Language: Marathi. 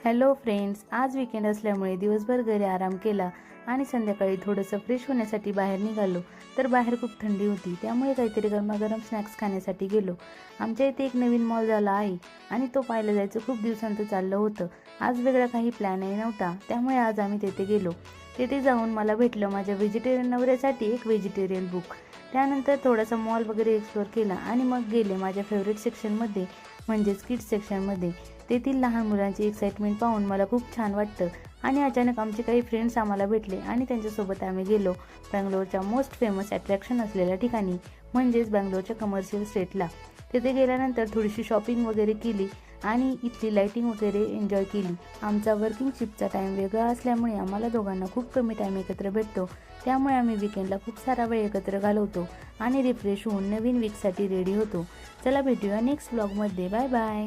हॅलो फ्रेंड्स, आज वीकेंड असल्यामुळे दिवसभर घरी आराम केला आणि संध्याकाळी थोडंसं फ्रेश होण्यासाठी बाहेर निघालो. तर बाहेर खूप थंडी होती, त्यामुळे काहीतरी गरमागरम स्नॅक्स खाण्यासाठी गेलो. आमच्या इथे एक नवीन मॉल झाला आहे आणि तो पाहायला जायचं खूप दिवसांचं चाललं होतं. आज वेगळा काही प्लॅनही नव्हता, त्यामुळे आज आम्ही तेथे गेलो. तेथे जाऊन मला भेटलं माझ्या व्हेजिटेरियन नवऱ्यासाठी एक व्हेजिटेरियन बुक. त्यानंतर थोडासा मॉल वगैरे एक्सप्लोअर केला आणि मग गेले माझ्या फेवरेट सेक्शनमध्ये, म्हणजेच किड्स सेक्शनमध्ये. तेथील लहान मुलांची एक्साइटमेंट पाहून मला खूप छान वाटतं आणि अचानक आमचे काही फ्रेंड्स आम्हाला भेटले आणि त्यांच्यासोबत आम्ही गेलो बँगलोरच्या मोस्ट फेमस अट्रॅक्शन असलेल्या ठिकाणी, म्हणजेच बँगलोरच्या कमर्शियल स्टेटला. तिथे गेल्यानंतर थोडीशी शॉपिंग वगैरे केली आणि इथली लाईटिंग वगैरे एन्जॉय केली. आमचा वर्किंग शिफ्टचा टाईम वेगळा असल्यामुळे आम्हाला दोघांना खूप कमी टाईम एकत्र भेटतो, त्यामुळे आम्ही वीकेंडला खूप सारा वेळ एकत्र घालवतो आणि रिफ्रेश होऊन नवीन वीकसाठी रेडी होतो. चला भेटूया नेक्स्ट व्लॉगमध्ये. Bye bye.